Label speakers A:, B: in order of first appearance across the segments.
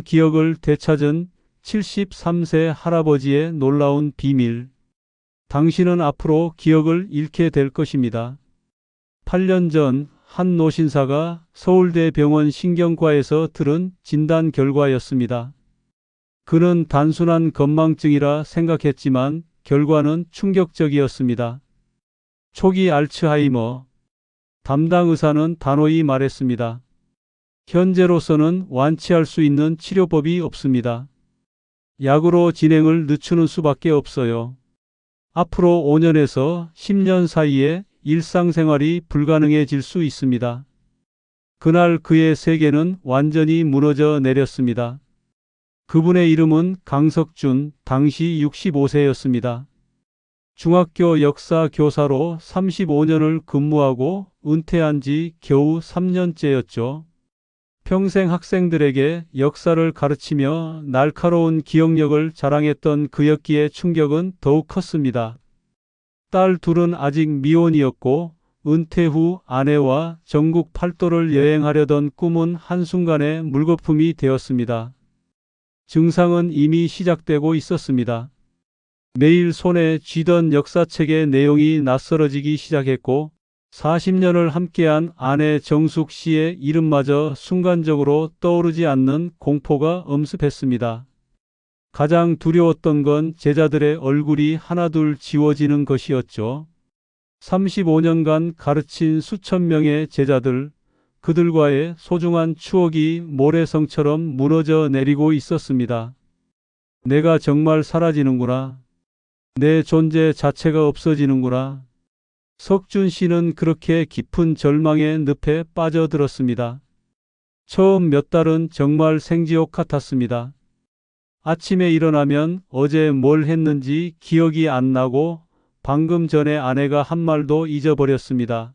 A: 기억을 되찾은 73세 할아버지의 놀라운 비밀. 당신은 앞으로 기억을 잃게 될 것입니다. 8년 전 한 노신사가 서울대병원 신경과에서 들은 진단 결과였습니다. 그는 단순한 건망증이라 생각했지만 결과는 충격적이었습니다. 초기 알츠하이머. 담당 의사는 단호히 말했습니다. 현재로서는 완치할 수 있는 치료법이 없습니다. 약으로 진행을 늦추는 수밖에 없어요. 앞으로 5년에서 10년 사이에 일상생활이 불가능해질 수 있습니다. 그날 그의 세계는 완전히 무너져 내렸습니다. 그분의 이름은 강석준, 당시 65세였습니다. 중학교 역사 교사로 35년을 근무하고 은퇴한 지 겨우 3년째였죠. 평생 학생들에게 역사를 가르치며 날카로운 기억력을 자랑했던 그였기에 충격은 더욱 컸습니다. 딸 둘은 아직 미혼이었고 은퇴 후 아내와 전국 팔도를 여행하려던 꿈은 한순간에 물거품이 되었습니다. 증상은 이미 시작되고 있었습니다. 매일 손에 쥐던 역사책의 내용이 낯설어지기 시작했고 40년을 함께한 아내 정숙 씨의 이름마저 순간적으로 떠오르지 않는 공포가 엄습했습니다. 가장 두려웠던 건 제자들의 얼굴이 하나둘 지워지는 것이었죠. 35년간 가르친 수천 명의 제자들, 그들과의 소중한 추억이 모래성처럼 무너져 내리고 있었습니다. 내가 정말 사라지는구나. 내 존재 자체가 없어지는구나. 석준 씨는 그렇게 깊은 절망의 늪에 빠져들었습니다. 처음 몇 달은 정말 생지옥 같았습니다. 아침에 일어나면 어제 뭘 했는지 기억이 안 나고 방금 전에 아내가 한 말도 잊어버렸습니다.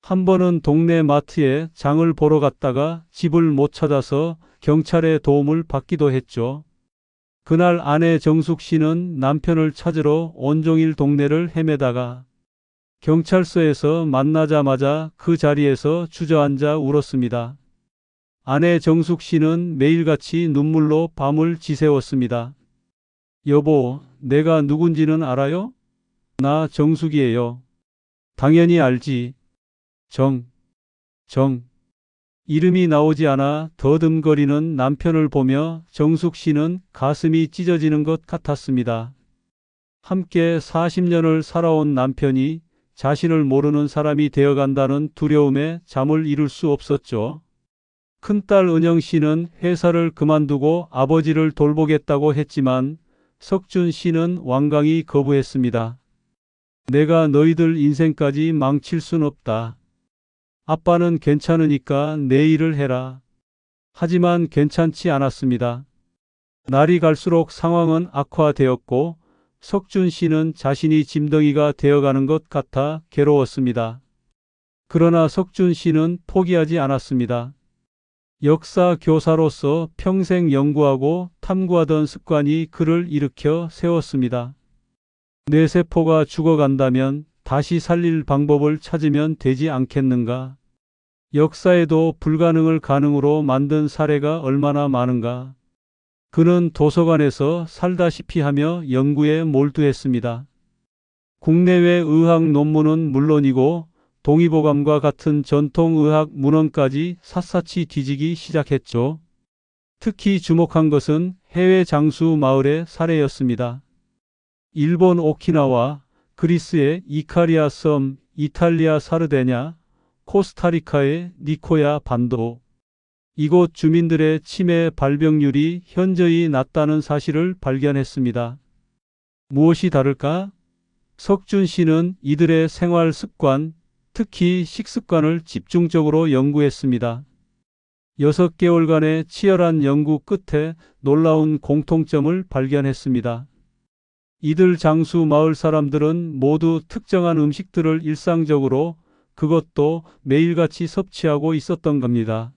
A: 한 번은 동네 마트에 장을 보러 갔다가 집을 못 찾아서 경찰의 도움을 받기도 했죠. 그날 아내 정숙 씨는 남편을 찾으러 온종일 동네를 헤매다가 경찰서에서 만나자마자 그 자리에서 주저앉아 울었습니다. 아내 정숙 씨는 매일같이 눈물로 밤을 지새웠습니다. 여보, 내가 누군지는 알아요? 나 정숙이에요. 당연히 알지. 정. 이름이 나오지 않아 더듬거리는 남편을 보며 정숙 씨는 가슴이 찢어지는 것 같았습니다. 함께 40년을 살아온 남편이 자신을 모르는 사람이 되어간다는 두려움에 잠을 이룰 수 없었죠. 큰딸 은영 씨는 회사를 그만두고 아버지를 돌보겠다고 했지만 석준 씨는 완강히 거부했습니다. 내가 너희들 인생까지 망칠 순 없다. 아빠는 괜찮으니까 내 일을 해라. 하지만 괜찮지 않았습니다. 날이 갈수록 상황은 악화되었고 석준 씨는 자신이 짐덩이가 되어가는 것 같아 괴로웠습니다. 그러나 석준 씨는 포기하지 않았습니다. 역사 교사로서 평생 연구하고 탐구하던 습관이 그를 일으켜 세웠습니다. 뇌세포가 죽어간다면 다시 살릴 방법을 찾으면 되지 않겠는가? 역사에도 불가능을 가능으로 만든 사례가 얼마나 많은가? 그는 도서관에서 살다시피 하며 연구에 몰두했습니다. 국내외 의학 논문은 물론이고 동의보감과 같은 전통의학 문헌까지 샅샅이 뒤지기 시작했죠. 특히 주목한 것은 해외 장수 마을의 사례였습니다. 일본 오키나와, 그리스의 이카리아 섬, 이탈리아 사르데냐, 코스타리카의 니코야 반도. 이곳 주민들의 치매 발병률이 현저히 낮다는 사실을 발견했습니다. 무엇이 다를까? 석준 씨는 이들의 생활 습관, 특히 식습관을 집중적으로 연구했습니다. 6개월간의 치열한 연구 끝에 놀라운 공통점을 발견했습니다. 이들 장수 마을 사람들은 모두 특정한 음식들을 일상적으로, 그것도 매일같이 섭취하고 있었던 겁니다.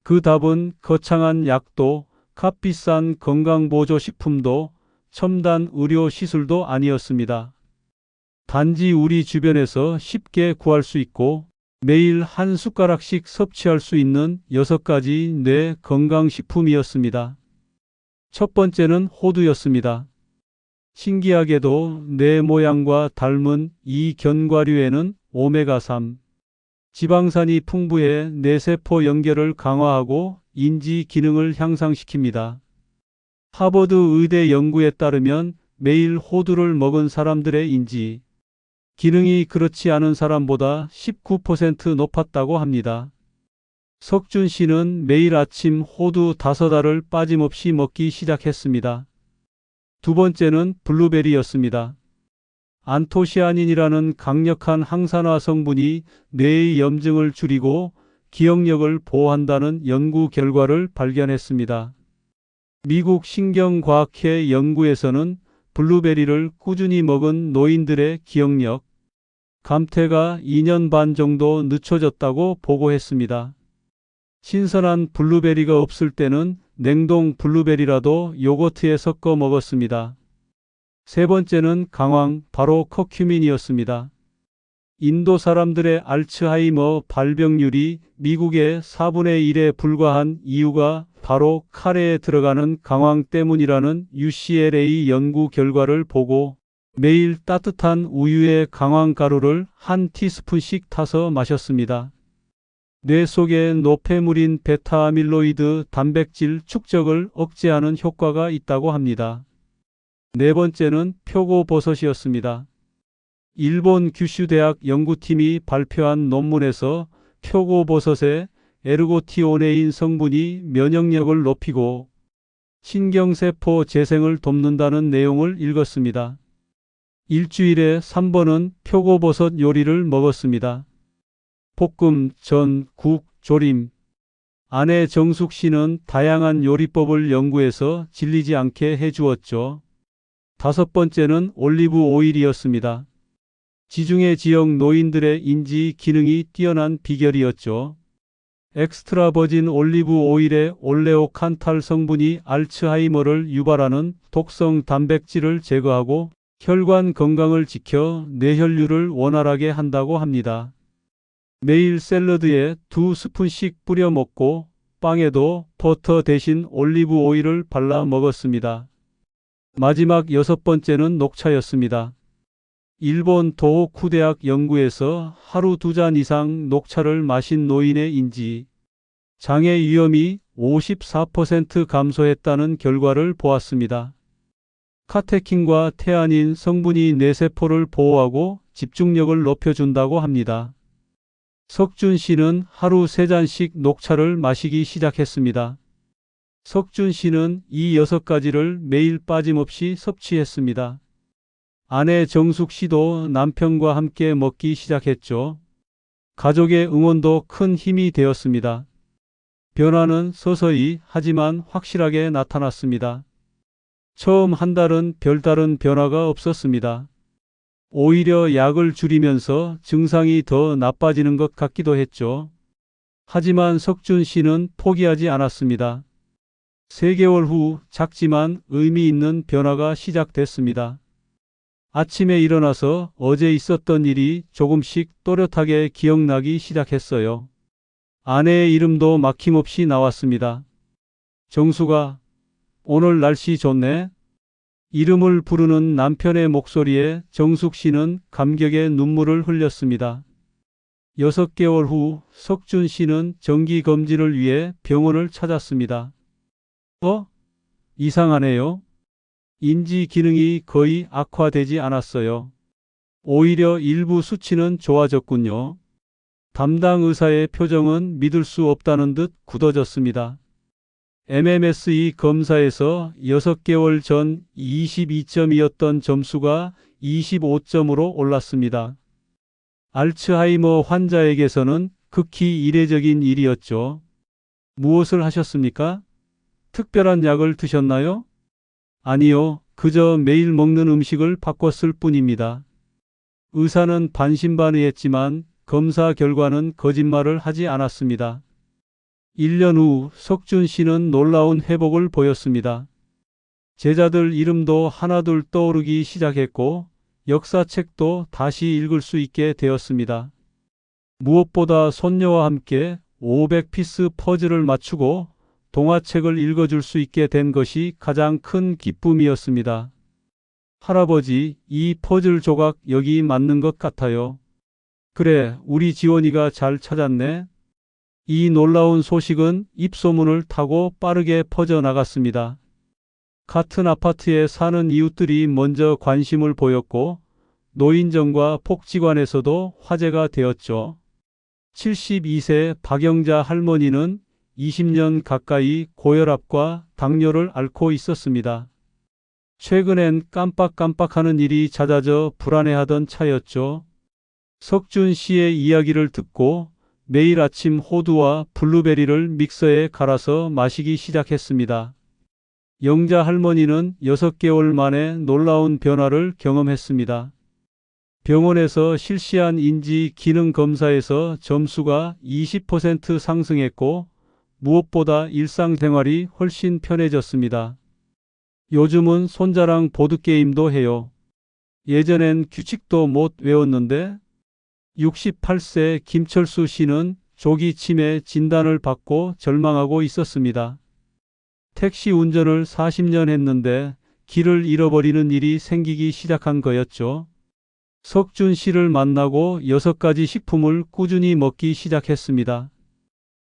A: 그 답은 거창한 약도, 값비싼 건강보조식품도, 첨단 의료시술도 아니었습니다. 단지 우리 주변에서 쉽게 구할 수 있고 매일 한 숟가락씩 섭취할 수 있는 6가지 뇌 건강식품이었습니다. 첫 번째는 호두였습니다. 신기하게도 뇌 모양과 닮은 이 견과류에는 오메가3 지방산이 풍부해 뇌세포 연결을 강화하고 인지 기능을 향상시킵니다. 하버드 의대 연구에 따르면 매일 호두를 먹은 사람들의 인지 기능이 그렇지 않은 사람보다 19% 높았다고 합니다. 석준 씨는 매일 아침 호두 5알을 빠짐없이 먹기 시작했습니다. 두 번째는 블루베리였습니다. 안토시아닌이라는 강력한 항산화 성분이 뇌의 염증을 줄이고 기억력을 보호한다는 연구 결과를 발견했습니다. 미국 신경과학회 연구에서는 블루베리를 꾸준히 먹은 노인들의 기억력, 감퇴가 2년 반 정도 늦춰졌다고 보고했습니다. 신선한 블루베리가 없을 때는 냉동 블루베리라도 요거트에 섞어 먹었습니다. 세 번째는 강황, 바로 커큐민이었습니다. 인도 사람들의 알츠하이머 발병률이 미국의 4분의 1에 불과한 이유가 바로 카레에 들어가는 강황 때문이라는 UCLA 연구 결과를 보고 매일 따뜻한 우유에 강황 가루를 한 티스푼씩 타서 마셨습니다. 뇌 속의 노폐물인 베타아밀로이드 단백질 축적을 억제하는 효과가 있다고 합니다. 네 번째는 표고버섯이었습니다. 일본 규슈 대학 연구팀이 발표한 논문에서 표고버섯의 에르고티오네인 성분이 면역력을 높이고 신경세포 재생을 돕는다는 내용을 읽었습니다. 일주일에 3번은 표고버섯 요리를 먹었습니다. 볶음, 전, 국, 조림. 아내 정숙 씨는 다양한 요리법을 연구해서 질리지 않게 해주었죠. 다섯 번째는 올리브 오일이었습니다. 지중해 지역 노인들의 인지 기능이 뛰어난 비결이었죠. 엑스트라 버진 올리브 오일의 올레오칸탈 성분이 알츠하이머를 유발하는 독성 단백질을 제거하고 혈관 건강을 지켜 뇌혈류를 원활하게 한다고 합니다. 매일 샐러드에 2스푼씩 뿌려 먹고 빵에도 버터 대신 올리브 오일을 발라 먹었습니다. 마지막 6번째는 녹차였습니다. 일본 도호쿠 대학 연구에서 하루 2잔 이상 녹차를 마신 노인의 인지 장애 위험이 54% 감소했다는 결과를 보았습니다. 카테킨과 테아닌 성분이 뇌세포를 보호하고 집중력을 높여준다고 합니다. 석준 씨는 하루 3잔씩 녹차를 마시기 시작했습니다. 석준 씨는 이 6가지를 매일 빠짐없이 섭취했습니다. 아내 정숙 씨도 남편과 함께 먹기 시작했죠. 가족의 응원도 큰 힘이 되었습니다. 변화는 서서히 하지만 확실하게 나타났습니다. 처음 한 달은 별다른 변화가 없었습니다. 오히려 약을 줄이면서 증상이 더 나빠지는 것 같기도 했죠. 하지만 석준 씨는 포기하지 않았습니다. 3개월 후 작지만 의미 있는 변화가 시작됐습니다. 아침에 일어나서 어제 있었던 일이 조금씩 또렷하게 기억나기 시작했어요. 아내의 이름도 막힘없이 나왔습니다. 정수가, 오늘 날씨 좋네? 이름을 부르는 남편의 목소리에 정숙 씨는 감격의 눈물을 흘렸습니다. 6개월 후 석준 씨는 정기검진을 위해 병원을 찾았습니다. 이상하네요. 인지 기능이 거의 악화되지 않았어요. 오히려 일부 수치는 좋아졌군요. 담당 의사의 표정은 믿을 수 없다는 듯 굳어졌습니다. MMSE 검사에서 6개월 전 22점이었던 점수가 25점으로 올랐습니다. 알츠하이머 환자에게서는 극히 이례적인 일이었죠. 무엇을 하셨습니까? 특별한 약을 드셨나요? 아니요, 그저 매일 먹는 음식을 바꿨을 뿐입니다. 의사는 반신반의했지만 검사 결과는 거짓말을 하지 않았습니다. 1년 후 석준 씨는 놀라운 회복을 보였습니다. 제자들 이름도 하나둘 떠오르기 시작했고 역사책도 다시 읽을 수 있게 되었습니다. 무엇보다 손녀와 함께 500피스 퍼즐을 맞추고 동화책을 읽어줄 수 있게 된 것이 가장 큰 기쁨이었습니다. 할아버지, 이 퍼즐 조각 여기 맞는 것 같아요. 그래, 우리 지원이가 잘 찾았네. 이 놀라운 소식은 입소문을 타고 빠르게 퍼져나갔습니다. 같은 아파트에 사는 이웃들이 먼저 관심을 보였고 노인정과 복지관에서도 화제가 되었죠. 72세 박영자 할머니는 20년 가까이 고혈압과 당뇨를 앓고 있었습니다. 최근엔 깜빡깜빡하는 일이 잦아져 불안해하던 차였죠. 석준 씨의 이야기를 듣고 매일 아침 호두와 블루베리를 믹서에 갈아서 마시기 시작했습니다. 영자 할머니는 6개월 만에 놀라운 변화를 경험했습니다. 병원에서 실시한 인지 기능 검사에서 점수가 20% 상승했고 무엇보다 일상생활이 훨씬 편해졌습니다. 요즘은 손자랑 보드게임도 해요. 예전엔 규칙도 못 외웠는데 68세 김철수 씨는 조기 치매 진단을 받고 절망하고 있었습니다. 택시 운전을 40년 했는데 길을 잃어버리는 일이 생기기 시작한 거였죠. 석준 씨를 만나고 6가지 식품을 꾸준히 먹기 시작했습니다.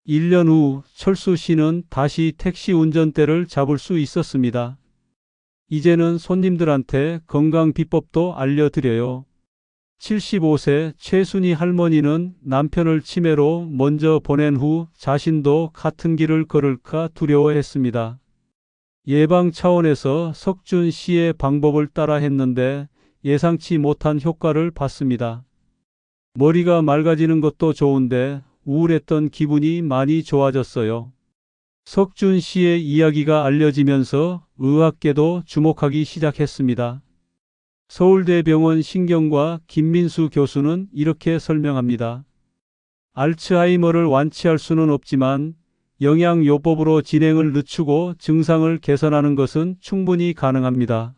A: 1년 후 철수 씨는 다시 택시 운전대를 잡을 수 있었습니다. 이제는 손님들한테 건강 비법도 알려드려요. 75세 최순희 할머니는 남편을 치매로 먼저 보낸 후 자신도 같은 길을 걸을까 두려워했습니다. 예방 차원에서 석준 씨의 방법을 따라 했는데 예상치 못한 효과를 봤습니다. 머리가 맑아지는 것도 좋은데 우울했던 기분이 많이 좋아졌어요. 석준 씨의 이야기가 알려지면서 의학계도 주목하기 시작했습니다. 서울대병원 신경과 김민수 교수는 이렇게 설명합니다. 알츠하이머를 완치할 수는 없지만 영양요법으로 진행을 늦추고 증상을 개선하는 것은 충분히 가능합니다.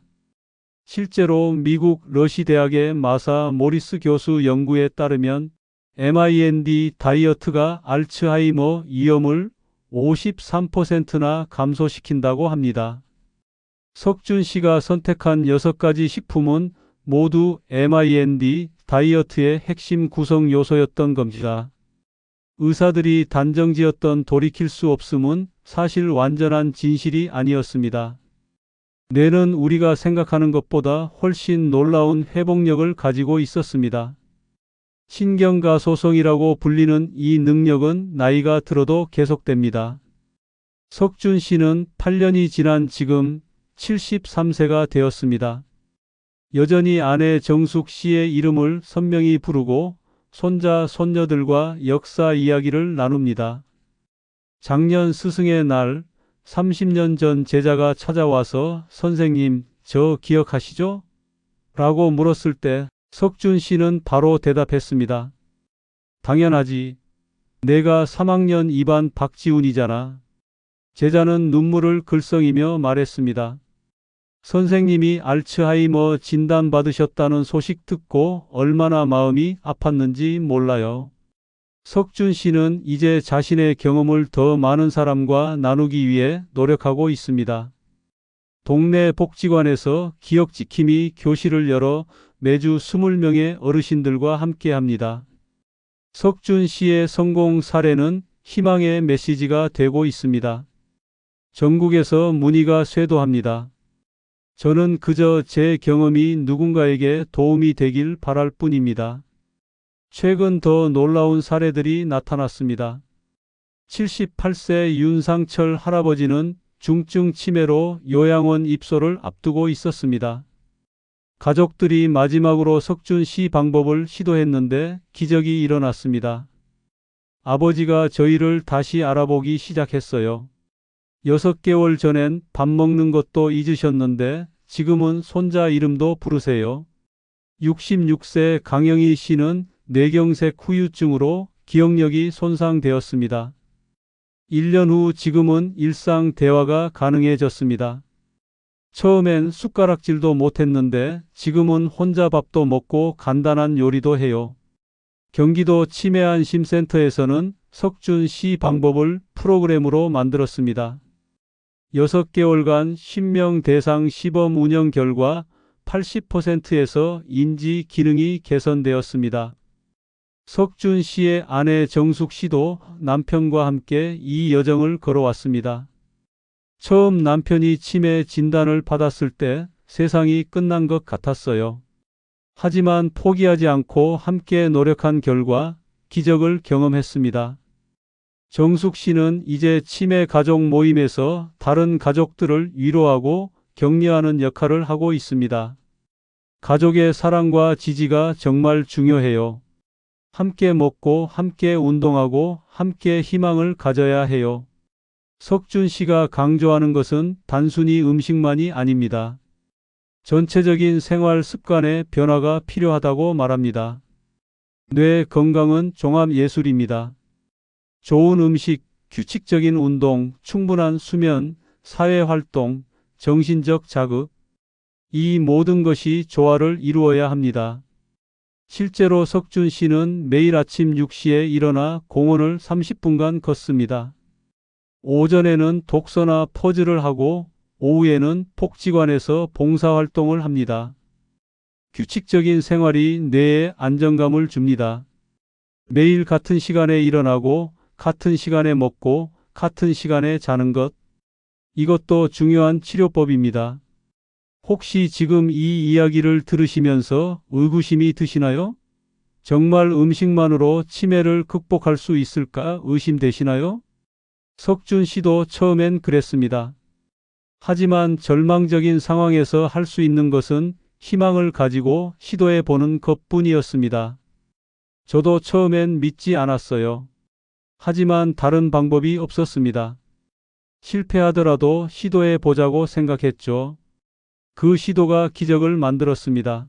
A: 실제로 미국 러시 대학의 마사 모리스 교수 연구에 따르면 MIND 다이어트가 알츠하이머 위험을 53%나 감소시킨다고 합니다. 석준 씨가 선택한 6가지 식품은 모두 MIND 다이어트의 핵심 구성 요소였던 겁니다. 의사들이 단정지었던 돌이킬 수 없음은 사실 완전한 진실이 아니었습니다. 뇌는 우리가 생각하는 것보다 훨씬 놀라운 회복력을 가지고 있었습니다. 신경가소성이라고 불리는 이 능력은 나이가 들어도 계속됩니다. 석준 씨는 8년이 지난 지금 73세가 되었습니다. 여전히 아내 정숙 씨의 이름을 선명히 부르고 손자, 손녀들과 역사 이야기를 나눕니다. 작년 스승의 날 30년 전 제자가 찾아와서 선생님, 저 기억하시죠? 라고 물었을 때 석준 씨는 바로 대답했습니다. 당연하지. 내가 3학년 2반 박지훈이잖아. 제자는 눈물을 글썽이며 말했습니다. 선생님이 알츠하이머 진단받으셨다는 소식 듣고 얼마나 마음이 아팠는지 몰라요. 석준 씨는 이제 자신의 경험을 더 많은 사람과 나누기 위해 노력하고 있습니다. 동네 복지관에서 기억지킴이 교실을 열어 매주 20명의 어르신들과 함께합니다. 석준 씨의 성공 사례는 희망의 메시지가 되고 있습니다. 전국에서 문의가 쇄도합니다. 저는 그저 제 경험이 누군가에게 도움이 되길 바랄 뿐입니다. 최근 더 놀라운 사례들이 나타났습니다. 78세 윤상철 할아버지는 중증 치매로 요양원 입소를 앞두고 있었습니다. 가족들이 마지막으로 석준 씨 방법을 시도했는데 기적이 일어났습니다. 아버지가 저희를 다시 알아보기 시작했어요. 6개월 전엔 밥 먹는 것도 잊으셨는데 지금은 손자 이름도 부르세요. 66세 강영희 씨는 뇌경색 후유증으로 기억력이 손상되었습니다. 1년 후 지금은 일상 대화가 가능해졌습니다. 처음엔 숟가락질도 못했는데 지금은 혼자 밥도 먹고 간단한 요리도 해요. 경기도 치매안심센터에서는 석준 씨 방법을 프로그램으로 만들었습니다. 6개월간 10명 대상 시범 운영 결과 80%에서 인지 기능이 개선되었습니다. 석준 씨의 아내 정숙 씨도 남편과 함께 이 여정을 걸어왔습니다. 처음 남편이 치매 진단을 받았을 때 세상이 끝난 것 같았어요. 하지만 포기하지 않고 함께 노력한 결과 기적을 경험했습니다. 정숙 씨는 이제 치매 가족 모임에서 다른 가족들을 위로하고 격려하는 역할을 하고 있습니다. 가족의 사랑과 지지가 정말 중요해요. 함께 먹고 함께 운동하고 함께 희망을 가져야 해요. 석준 씨가 강조하는 것은 단순히 음식만이 아닙니다. 전체적인 생활 습관의 변화가 필요하다고 말합니다. 뇌 건강은 종합 예술입니다. 좋은 음식, 규칙적인 운동, 충분한 수면, 사회활동, 정신적 자극, 이 모든 것이 조화를 이루어야 합니다. 실제로 석준 씨는 매일 아침 6시에 일어나 공원을 30분간 걷습니다. 오전에는 독서나 퍼즐을 하고 오후에는 복지관에서 봉사활동을 합니다. 규칙적인 생활이 뇌에 안정감을 줍니다. 매일 같은 시간에 일어나고 같은 시간에 먹고 같은 시간에 자는 것. 이것도 중요한 치료법입니다. 혹시 지금 이 이야기를 들으시면서 의구심이 드시나요? 정말 음식만으로 치매를 극복할 수 있을까 의심되시나요? 석준 씨도 처음엔 그랬습니다. 하지만 절망적인 상황에서 할 수 있는 것은 희망을 가지고 시도해 보는 것뿐이었습니다. 저도 처음엔 믿지 않았어요. 하지만 다른 방법이 없었습니다. 실패하더라도 시도해 보자고 생각했죠. 그 시도가 기적을 만들었습니다.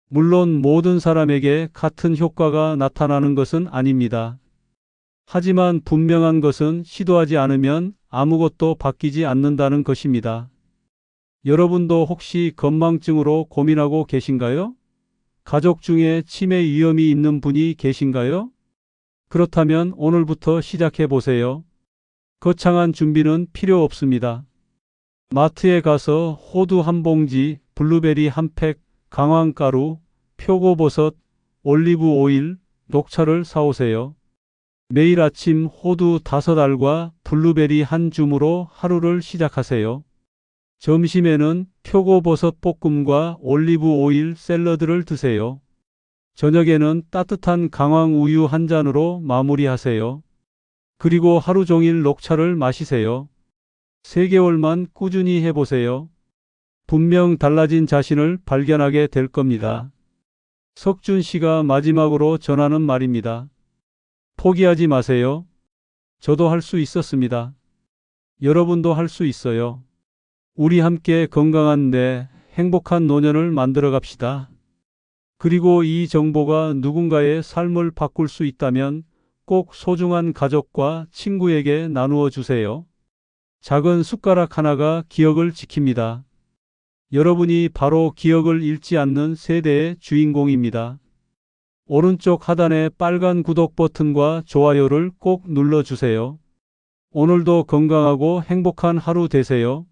A: 물론 모든 사람에게 같은 효과가 나타나는 것은 아닙니다. 하지만 분명한 것은 시도하지 않으면 아무것도 바뀌지 않는다는 것입니다. 여러분도 혹시 건망증으로 고민하고 계신가요? 가족 중에 치매 위험이 있는 분이 계신가요? 그렇다면 오늘부터 시작해 보세요. 거창한 준비는 필요 없습니다. 마트에 가서 호두 한 봉지, 블루베리 한 팩, 강황가루, 표고버섯, 올리브 오일, 녹차를 사오세요. 매일 아침 호두 5알과 블루베리 한 줌으로 하루를 시작하세요. 점심에는 표고버섯 볶음과 올리브 오일 샐러드를 드세요. 저녁에는 따뜻한 강황 우유 한 잔으로 마무리하세요. 그리고 하루 종일 녹차를 마시세요. 3개월만 꾸준히 해보세요. 분명 달라진 자신을 발견하게 될 겁니다. 석준 씨가 마지막으로 전하는 말입니다. 포기하지 마세요. 저도 할 수 있었습니다. 여러분도 할 수 있어요. 우리 함께 건강한 뇌, 행복한 노년을 만들어 갑시다. 그리고 이 정보가 누군가의 삶을 바꿀 수 있다면 꼭 소중한 가족과 친구에게 나누어 주세요. 작은 숟가락 하나가 기억을 지킵니다. 여러분이 바로 기억을 잃지 않는 세대의 주인공입니다. 오른쪽 하단의 빨간 구독 버튼과 좋아요를 꼭 눌러주세요. 오늘도 건강하고 행복한 하루 되세요.